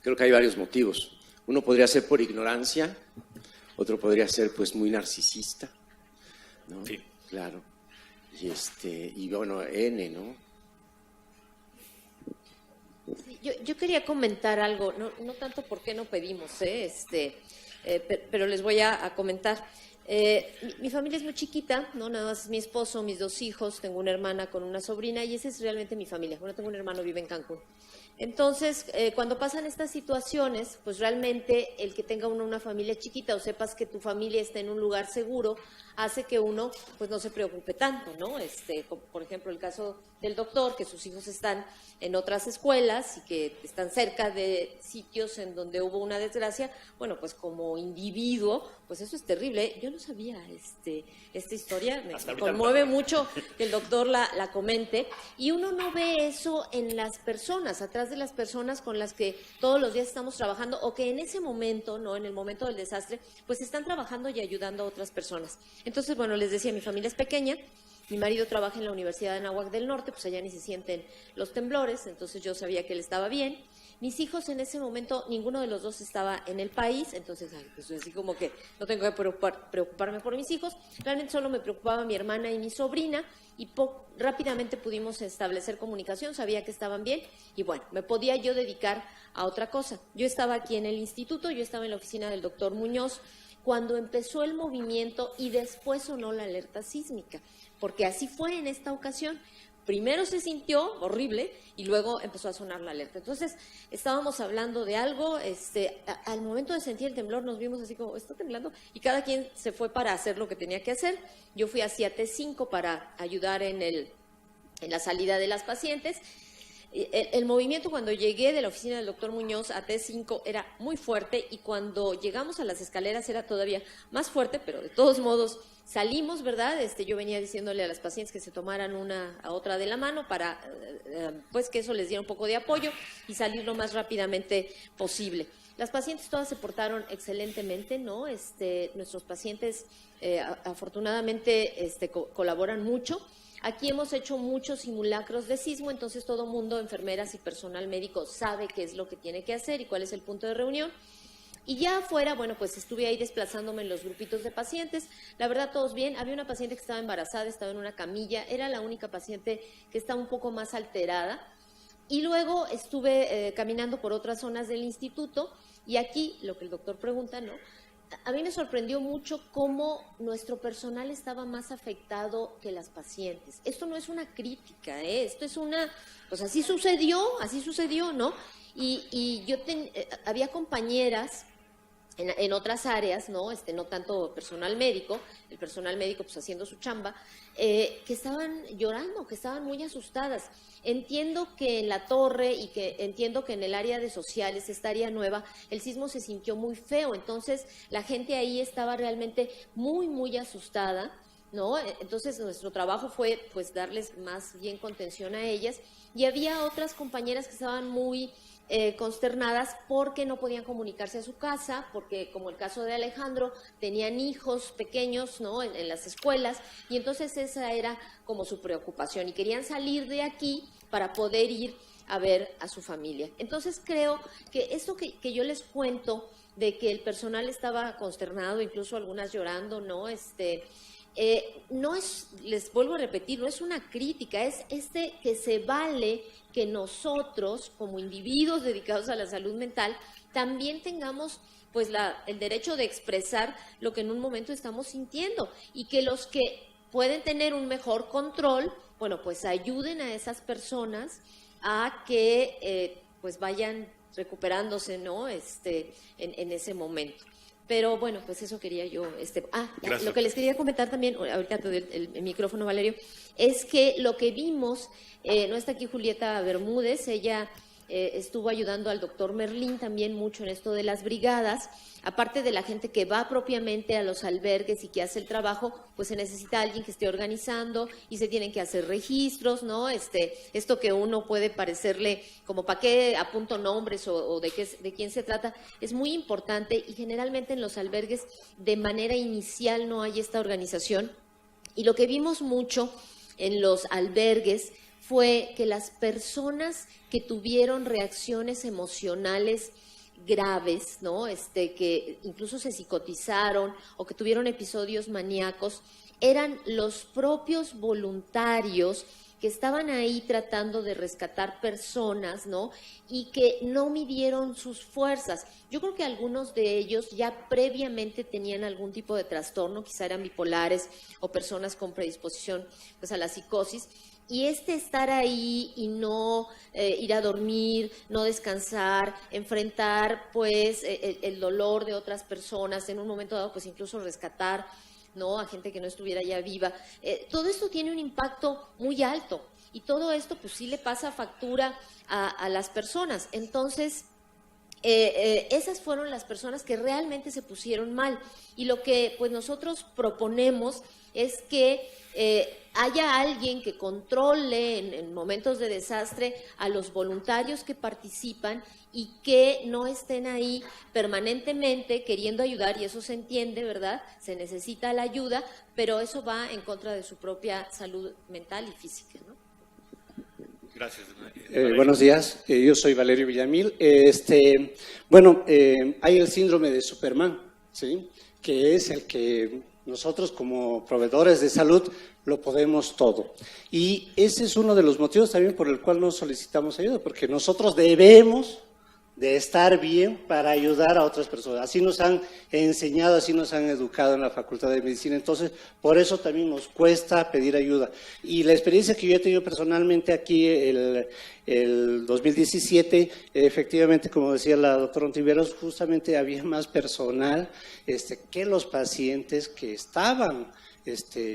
Creo que hay varios motivos. Uno podría ser por ignorancia, otro podría ser pues muy narcisista, ¿no? Sí. Claro. Y bueno, ¿no? Yo quería comentar algo, no tanto por qué no pedimos, pero les voy a comentar. Mi familia es muy chiquita, ¿no? Nada más es mi esposo, mis 2 hijos, tengo una hermana con una sobrina y esa es realmente mi familia. Bueno, tengo un hermano, vive en Cancún. Entonces, cuando pasan estas situaciones, pues realmente el que tenga uno una familia chiquita o sepas que tu familia está en un lugar seguro, hace que uno pues no se preocupe tanto, ¿no? Por ejemplo, el caso del doctor, que sus hijos están en otras escuelas y que están cerca de sitios en donde hubo una desgracia, bueno, pues como individuo, pues eso es terrible. Yo no sabía esta historia, me conmueve mucho que el doctor la comente, y uno no ve eso en las personas, atrás de las personas con las que todos los días estamos trabajando o que en ese momento, ¿no? En el momento del desastre, pues están trabajando y ayudando a otras personas. Entonces, bueno, les decía, mi familia es pequeña. Mi marido trabaja en la Universidad de Anáhuac del Norte, pues allá ni se sienten los temblores, entonces yo sabía que él estaba bien. Mis hijos en ese momento, ninguno de los dos estaba en el país, entonces pues así como que no tengo que preocuparme por mis hijos. Realmente solo me preocupaba mi hermana y mi sobrina y rápidamente pudimos establecer comunicación, sabía que estaban bien y bueno, me podía yo dedicar a otra cosa. Yo estaba aquí en el instituto, yo estaba en la oficina del doctor Muñoz cuando empezó el movimiento y después sonó la alerta sísmica, porque así fue en esta ocasión. Primero se sintió horrible y luego empezó a sonar la alerta. Entonces, estábamos hablando de algo, al momento de sentir el temblor nos vimos así como, está temblando, y cada quien se fue para hacer lo que tenía que hacer. Yo fui hacia T5 para ayudar en la salida de las pacientes. El movimiento cuando llegué de la oficina del doctor Muñoz a T5 era muy fuerte y cuando llegamos a las escaleras era todavía más fuerte, pero de todos modos salimos, ¿verdad? Yo venía diciéndole a las pacientes que se tomaran una a otra de la mano para pues que eso les diera un poco de apoyo y salir lo más rápidamente posible. Las pacientes todas se portaron excelentemente, ¿no? Nuestros pacientes afortunadamente colaboran mucho. Aquí hemos hecho muchos simulacros de sismo, entonces todo mundo, enfermeras y personal médico, sabe qué es lo que tiene que hacer y cuál es el punto de reunión. Y ya afuera, bueno, pues estuve ahí desplazándome en los grupitos de pacientes. La verdad, todos bien. Había una paciente que estaba embarazada, estaba en una camilla. Era la única paciente que estaba un poco más alterada. Y luego estuve caminando por otras zonas del instituto y aquí, lo que el doctor pregunta, ¿no? A mí me sorprendió mucho cómo nuestro personal estaba más afectado que las pacientes. Esto no es una crítica, esto es pues así sucedió, ¿no? Y yo había compañeras en otras áreas, ¿no? No tanto personal médico, el personal médico pues haciendo su chamba, que estaban llorando, que estaban muy asustadas. Entiendo que en la torre y que entiendo que en el área de sociales, esta área nueva, el sismo se sintió muy feo, entonces la gente ahí estaba realmente muy, muy asustada, ¿no? Entonces nuestro trabajo fue pues darles más bien contención a ellas y había otras compañeras que estaban muy consternadas porque no podían comunicarse a su casa, porque como el caso de Alejandro, tenían hijos pequeños, ¿no?, en las escuelas, y entonces esa era como su preocupación, y querían salir de aquí para poder ir a ver a su familia. Entonces creo que esto que yo les cuento, de que el personal estaba consternado, incluso algunas llorando, ¿no?, no es, les vuelvo a repetir, no es una crítica, es que se vale que nosotros, como individuos dedicados a la salud mental, también tengamos pues el derecho de expresar lo que en un momento estamos sintiendo, y que los que pueden tener un mejor control, bueno, pues ayuden a esas personas a que pues vayan recuperándose, ¿no?, en ese momento. Pero bueno, pues eso quería yo. Lo que les quería comentar también, ahorita te doy el micrófono, Valerio, es que lo que vimos, no está aquí Julieta Bermúdez, ella estuvo ayudando al doctor Merlín también mucho en esto de las brigadas. Aparte de la gente que va propiamente a los albergues y que hace el trabajo, pues se necesita alguien que esté organizando y se tienen que hacer registros, ¿no? Esto que uno puede parecerle como para qué apunto nombres o de quién se trata, es muy importante, y generalmente en los albergues de manera inicial no hay esta organización. Y lo que vimos mucho en los albergues fue que las personas que tuvieron reacciones emocionales graves, ¿no?, que incluso se psicotizaron o que tuvieron episodios maníacos, eran los propios voluntarios que estaban ahí tratando de rescatar personas, ¿no?, y que no midieron sus fuerzas. Yo creo que algunos de ellos ya previamente tenían algún tipo de trastorno, quizá eran bipolares o personas con predisposición pues a la psicosis. Y estar ahí y no ir a dormir, no descansar, enfrentar pues el dolor de otras personas, en un momento dado pues incluso rescatar, ¿no?, a gente que no estuviera ya viva, todo esto tiene un impacto muy alto, y todo esto pues sí le pasa factura a las personas. Entonces esas fueron las personas que realmente se pusieron mal, y lo que pues nosotros proponemos es que haya alguien que controle en momentos de desastre a los voluntarios que participan, y que no estén ahí permanentemente queriendo ayudar, y eso se entiende, ¿verdad? Se necesita la ayuda, pero eso va en contra de su propia salud mental y física, ¿no? Gracias. Buenos días, yo soy Valerio Villamil. Hay el síndrome de Superman, ¿sí?, que es el que nosotros como proveedores de salud lo podemos todo. Y ese es uno de los motivos también por el cual nos solicitamos ayuda, porque nosotros debemos de estar bien para ayudar a otras personas. Así nos han enseñado, así nos han educado en la Facultad de Medicina. Entonces, por eso también nos cuesta pedir ayuda. Y la experiencia que yo he tenido personalmente aquí el 2017, efectivamente, como decía la doctora Ontiveros, justamente había más personal que los pacientes que estaban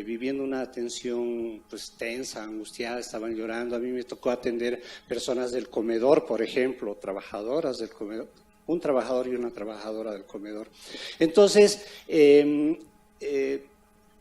viviendo una atención pues tensa, angustiada, estaban llorando. A mí me tocó atender personas del comedor, por ejemplo, trabajadoras del comedor, un trabajador y una trabajadora del comedor. Entonces,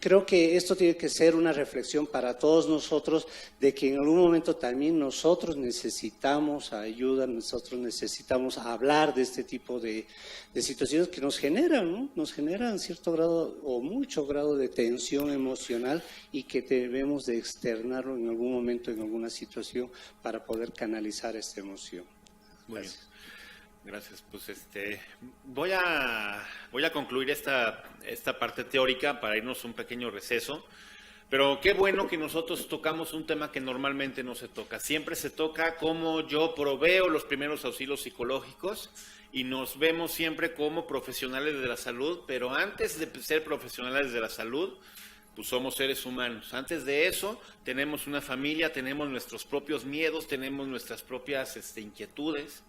creo que esto tiene que ser una reflexión para todos nosotros, de que en algún momento también nosotros necesitamos ayuda, nosotros necesitamos hablar de este tipo de situaciones que nos generan, ¿no? Nos generan cierto grado o mucho grado de tensión emocional, y que debemos de externarlo en algún momento, en alguna situación, para poder canalizar esta emoción. Muy bien. Gracias. Pues voy a concluir esta parte teórica para irnos a un pequeño receso. Pero qué bueno que nosotros tocamos un tema que normalmente no se toca. Siempre se toca cómo yo proveo los primeros auxilios psicológicos, y nos vemos siempre como profesionales de la salud, pero antes de ser profesionales de la salud, pues somos seres humanos. Antes de eso, tenemos una familia, tenemos nuestros propios miedos, tenemos nuestras propias inquietudes.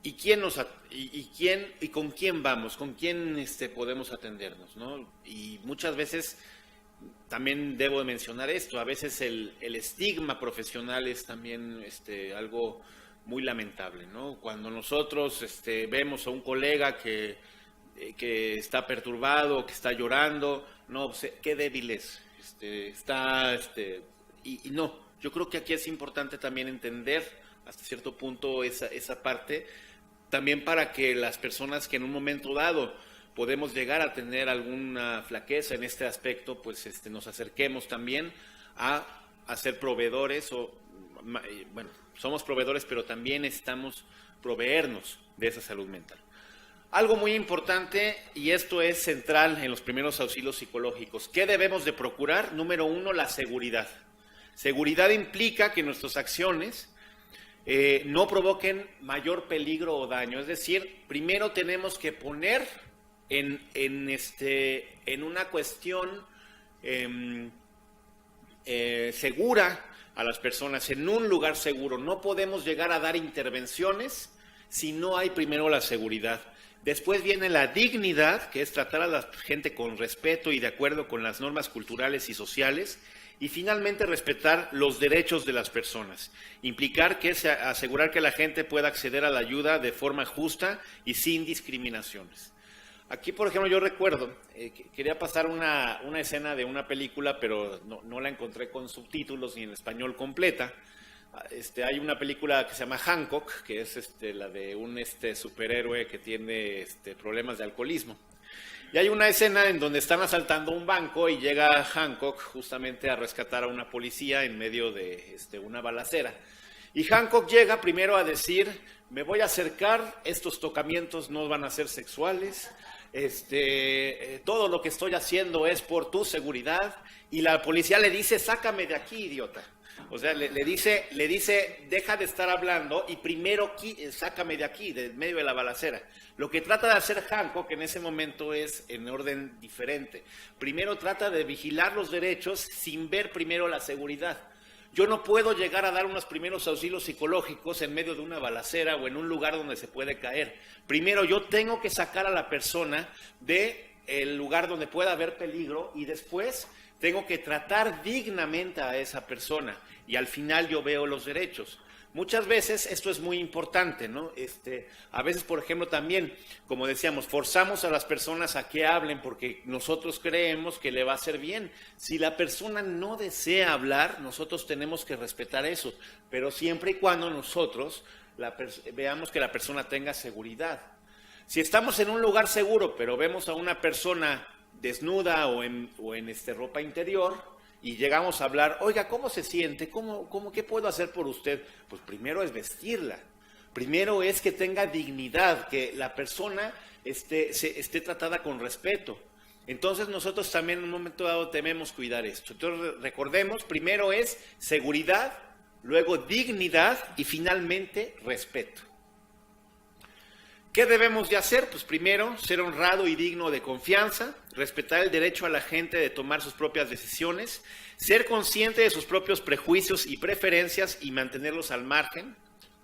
¿Y con quién vamos? ¿Con quién podemos atendernos, ¿no? Y muchas veces también debo de mencionar esto, a veces el estigma profesional es también algo muy lamentable, ¿no? Cuando nosotros vemos a un colega que está perturbado, que está llorando, no, qué débil es, y no, yo creo que aquí es importante también entender hasta cierto punto esa parte, también para que las personas que en un momento dado podemos llegar a tener alguna flaqueza en este aspecto, pues nos acerquemos también a ser proveedores, bueno, somos proveedores, pero también necesitamos proveernos de esa salud mental. Algo muy importante, y esto es central en los primeros auxilios psicológicos, ¿qué debemos de procurar? Número 1, la seguridad. Seguridad implica que nuestras acciones no provoquen mayor peligro o daño. Es decir, primero tenemos que poner en una cuestión segura a las personas, en un lugar seguro. No podemos llegar a dar intervenciones si no hay primero la seguridad. Después viene la dignidad, que es tratar a la gente con respeto y de acuerdo con las normas culturales y sociales. Y finalmente respetar los derechos de las personas. Implicar que es asegurar que la gente pueda acceder a la ayuda de forma justa y sin discriminaciones. Aquí, por ejemplo, yo recuerdo, quería pasar una escena de una película, pero no la encontré con subtítulos ni en español completa. Hay una película que se llama Hancock, que es la de un superhéroe que tiene problemas de alcoholismo. Y hay una escena en donde están asaltando un banco y llega Hancock justamente a rescatar a una policía en medio de una balacera. Y Hancock llega primero a decir, me voy a acercar, estos tocamientos no van a ser sexuales, todo lo que estoy haciendo es por tu seguridad. Y la policía le dice, sácame de aquí, idiota. O sea, le dice, deja de estar hablando y primero sácame de aquí, de medio de la balacera. Lo que trata de hacer Hancock en ese momento es en orden diferente. Primero trata de vigilar los derechos sin ver primero la seguridad. Yo no puedo llegar a dar unos primeros auxilios psicológicos en medio de una balacera o en un lugar donde se puede caer. Primero yo tengo que sacar a la persona del lugar donde pueda haber peligro y después tengo que tratar dignamente a esa persona y al final yo veo los derechos. Muchas veces esto es muy importante, ¿no? A veces, por ejemplo, también, como decíamos, forzamos a las personas a que hablen porque nosotros creemos que le va a hacer bien. Si la persona no desea hablar, nosotros tenemos que respetar eso, pero siempre y cuando nosotros veamos que la persona tenga seguridad. Si estamos en un lugar seguro, pero vemos a una persona desnuda o en ropa interior y llegamos a hablar, oiga, ¿cómo se siente? ¿Qué puedo hacer por usted? Pues primero es vestirla, primero es que tenga dignidad, que la persona esté tratada con respeto. Entonces nosotros también en un momento dado debemos cuidar esto. Entonces recordemos, primero es seguridad, luego dignidad y finalmente respeto. ¿Qué debemos de hacer? Pues primero, ser honrado y digno de confianza, respetar el derecho a la gente de tomar sus propias decisiones, ser consciente de sus propios prejuicios y preferencias y mantenerlos al margen.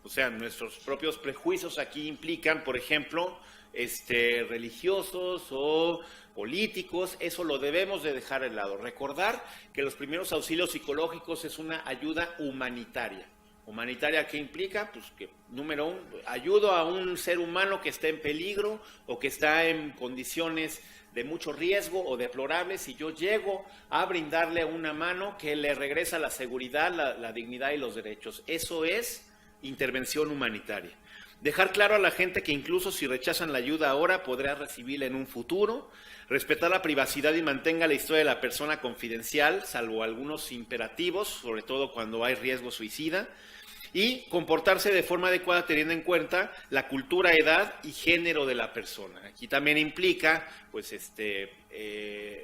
O sea, nuestros propios prejuicios aquí implican, por ejemplo, religiosos o políticos, eso lo debemos de dejar de lado. Recordar que los primeros auxilios psicológicos es una ayuda humanitaria. ¿Humanitaria qué implica? Pues que, número 1, ayudo a un ser humano que está en peligro o que está en condiciones de mucho riesgo o deplorables y yo llego a brindarle una mano que le regresa la seguridad, la dignidad y los derechos. Eso es intervención humanitaria. Dejar claro a la gente que incluso si rechazan la ayuda ahora, podrá recibirla en un futuro. Respetar la privacidad y mantenga la historia de la persona confidencial, salvo algunos imperativos, sobre todo cuando hay riesgo suicida. Y comportarse de forma adecuada teniendo en cuenta la cultura, edad y género de la persona. Aquí también implica, pues,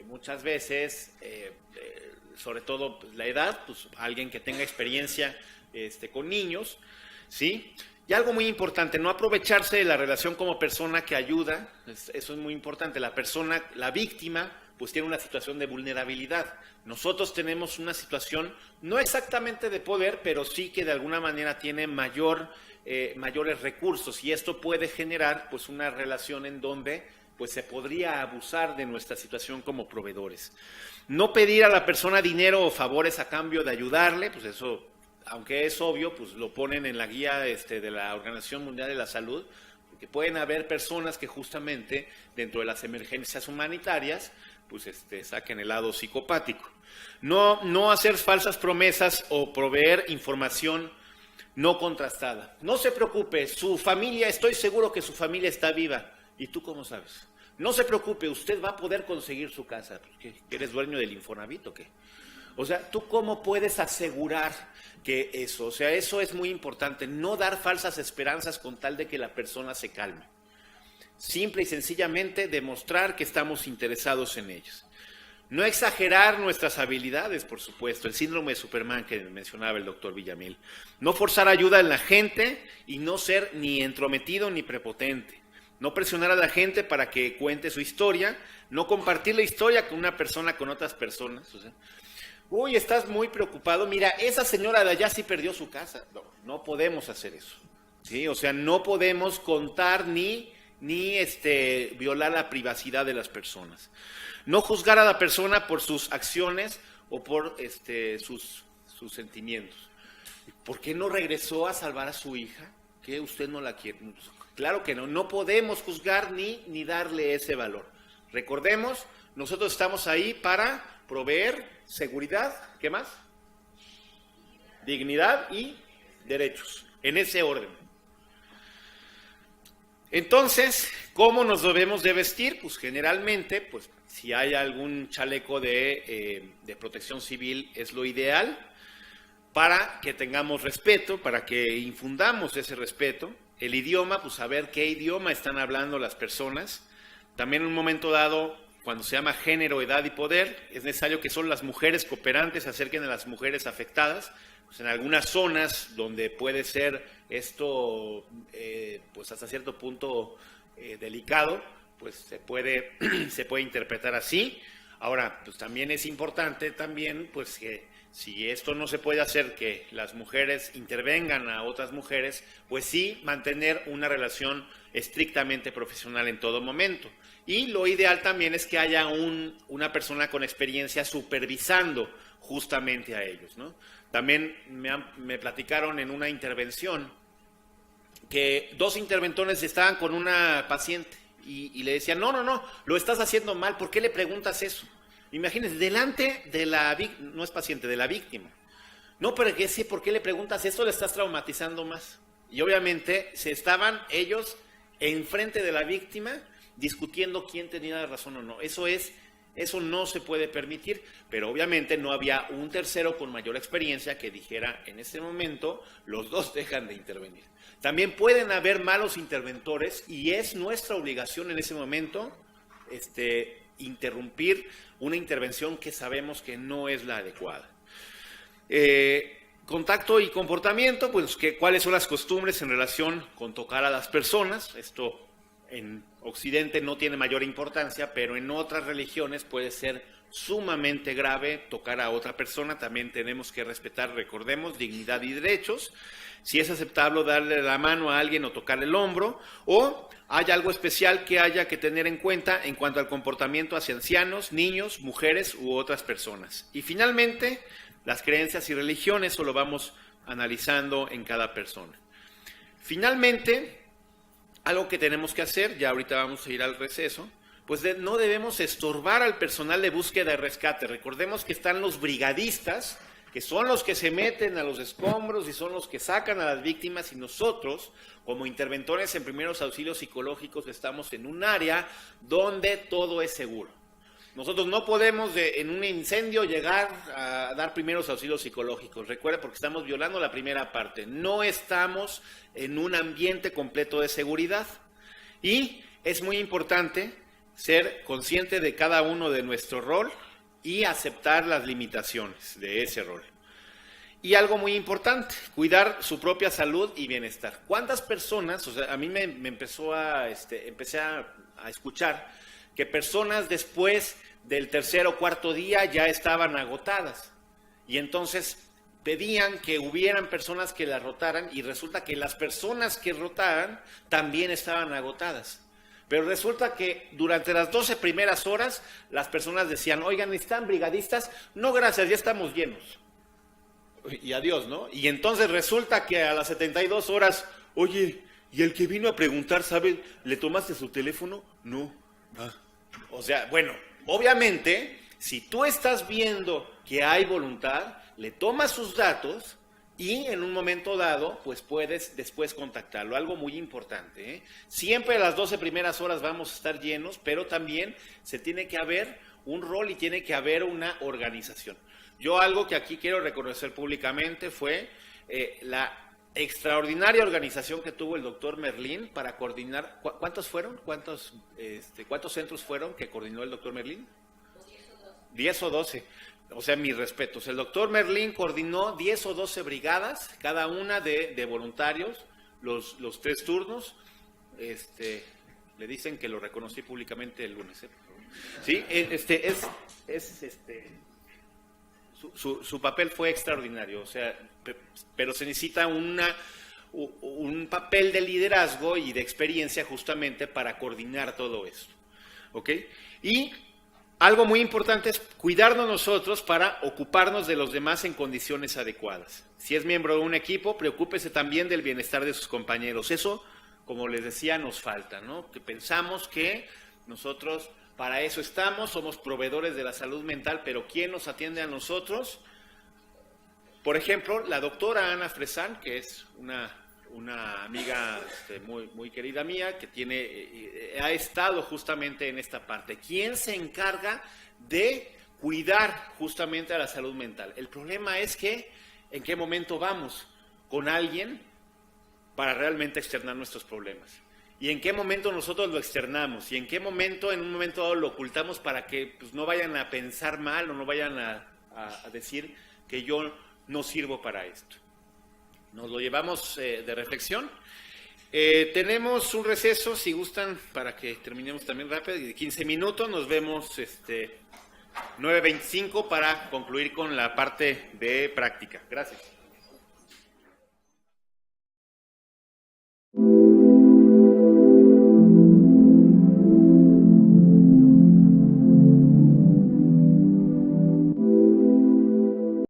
muchas veces, sobre todo la edad, pues alguien que tenga experiencia con niños, ¿sí? Y algo muy importante, no aprovecharse de la relación como persona que ayuda, eso es muy importante. La persona, la víctima, pues tiene una situación de vulnerabilidad. Nosotros tenemos una situación, no exactamente de poder, pero sí que de alguna manera tiene mayores recursos y esto puede generar pues una relación en donde pues se podría abusar de nuestra situación como proveedores. No pedir a la persona dinero o favores a cambio de ayudarle, pues eso, aunque es obvio, pues lo ponen en la guía de la Organización Mundial de la Salud, porque pueden haber personas que justamente dentro de las emergencias humanitarias pues saquen el lado psicopático. No hacer falsas promesas o proveer información no contrastada. No se preocupe, su familia, estoy seguro que su familia está viva. ¿Y tú cómo sabes? No se preocupe, usted va a poder conseguir su casa. ¿Qué? ¿Eres dueño del Infonavit o qué? O sea, ¿tú cómo puedes asegurar que eso? O sea, eso es muy importante, no dar falsas esperanzas con tal de que la persona se calme. Simple y sencillamente demostrar que estamos interesados en ellos. No exagerar nuestras habilidades, por supuesto, el síndrome de Superman que mencionaba el doctor Villamil. No forzar ayuda en la gente y no ser ni entrometido ni prepotente. No presionar a la gente para que cuente su historia, no compartir la historia con una persona con otras personas. O sea, uy, estás muy preocupado, mira, esa señora de allá sí perdió su casa. No, no podemos hacer eso. ¿Sí? O sea, no podemos contar ni violar la privacidad de las personas. No juzgar a la persona por sus acciones o por sus sentimientos. ¿Por qué no regresó a salvar a su hija? ¿Que usted no la quiere? Claro que no, no podemos juzgar ni darle ese valor. Recordemos, nosotros estamos ahí para proveer seguridad, ¿qué más? Dignidad y derechos, en ese orden. Entonces, ¿cómo nos debemos de vestir? Pues generalmente, pues si hay algún chaleco de protección civil es lo ideal para que tengamos respeto, para que infundamos ese respeto. El idioma, pues saber qué idioma están hablando las personas. También en un momento dado, cuando se llama género, edad y poder, es necesario que solo las mujeres cooperantes se acerquen a las mujeres afectadas. Pues en algunas zonas donde puede ser esto, pues hasta cierto punto delicado, pues se puede interpretar así. Ahora, pues también es importante pues que si esto no se puede hacer, que las mujeres intervengan a otras mujeres, pues sí mantener una relación estrictamente profesional en todo momento. Y lo ideal también es que haya una persona con experiencia supervisando justamente a ellos, ¿no? También me platicaron en una intervención que 2 interventores estaban con una paciente y le decían, no, lo estás haciendo mal, ¿por qué le preguntas eso? Imagínense, delante de la víctima, no es paciente, de la víctima. No, pero que sí, ¿por qué le preguntas eso? Le estás traumatizando más. Y obviamente se estaban ellos enfrente de la víctima discutiendo quién tenía la razón o no. Eso no se puede permitir, pero obviamente no había un tercero con mayor experiencia que dijera, en este momento, los 2 dejan de intervenir. También pueden haber malos interventores y es nuestra obligación en ese momento interrumpir una intervención que sabemos que no es la adecuada. Contacto y comportamiento, pues cuáles son las costumbres en relación con tocar a las personas. Esto en Occidente no tiene mayor importancia, pero en otras religiones puede ser sumamente grave tocar a otra persona. También tenemos que respetar, recordemos, dignidad y derechos. Si es aceptable darle la mano a alguien o tocarle el hombro, o hay algo especial que haya que tener en cuenta en cuanto al comportamiento hacia ancianos, niños, mujeres u otras personas. Y finalmente, las creencias y religiones, eso lo vamos analizando en cada persona. Finalmente, algo que tenemos que hacer, ya ahorita vamos a ir al receso, pues no debemos estorbar al personal de búsqueda y rescate. Recordemos que están los brigadistas, que son los que se meten a los escombros y son los que sacan a las víctimas, y nosotros, como interventores en primeros auxilios psicológicos, estamos en un área donde todo es seguro. Nosotros no podemos en un incendio llegar a dar primeros auxilios psicológicos. Recuerda, porque estamos violando la primera parte. No estamos en un ambiente completo de seguridad. Y es muy importante ser consciente de cada uno de nuestro rol y aceptar las limitaciones de ese rol. Y algo muy importante, cuidar su propia salud y bienestar. ¿Cuántas personas, o sea, a mí empecé a escuchar que personas después del 3er o 4.er día ya estaban agotadas, y entonces pedían que hubieran personas que las rotaran, y resulta que las personas que rotaran también estaban agotadas. Pero resulta que durante las 12 primeras horas las personas decían, oigan, ¿están brigadistas? No, gracias, ya estamos llenos. Y adiós, ¿no? Y entonces resulta que a las 72 horas, oye, ¿y el que vino a preguntar, sabe, le tomaste su teléfono? No. O sea, bueno, obviamente, si tú estás viendo que hay voluntad, le tomas sus datos y en un momento dado, pues puedes después contactarlo. Algo muy importante, ¿eh? Siempre a las 12 primeras horas vamos a estar llenos, pero también se tiene que haber un rol y tiene que haber una organización. Yo algo que aquí quiero reconocer públicamente fue la extraordinaria organización que tuvo el doctor Merlín para coordinar. ¿Cuántos fueron? ¿Cuántos centros fueron que coordinó el doctor Merlín? 10 o 12. O sea, mis respetos. El doctor Merlín coordinó 10 o 12 brigadas, cada una de voluntarios, los 3 turnos. Le dicen que lo reconocí públicamente el lunes. Sí, su papel fue extraordinario, o sea, pero se necesita un papel de liderazgo y de experiencia justamente para coordinar todo esto, ¿ok? Y algo muy importante es cuidarnos nosotros para ocuparnos de los demás en condiciones adecuadas. Si es miembro de un equipo, preocúpese también del bienestar de sus compañeros. Eso, como les decía, nos falta, ¿no? Que pensamos que nosotros para eso estamos, somos proveedores de la salud mental, pero ¿quién nos atiende a nosotros? Por ejemplo, la doctora Ana Fresán, que es una amiga muy querida mía, que ha estado justamente en esta parte. ¿Quién se encarga de cuidar justamente a la salud mental? El problema es que, ¿en qué momento vamos con alguien para realmente externar nuestros problemas? ¿Y en qué momento nosotros lo externamos? ¿Y en qué momento, en un momento dado, lo ocultamos para que pues, no vayan a pensar mal o no vayan a decir que yo no sirvo para esto? Nos lo llevamos de reflexión. Tenemos un receso, si gustan, para que terminemos también rápido, de 15 minutos. Nos vemos 9:25 para concluir con la parte de práctica. Gracias.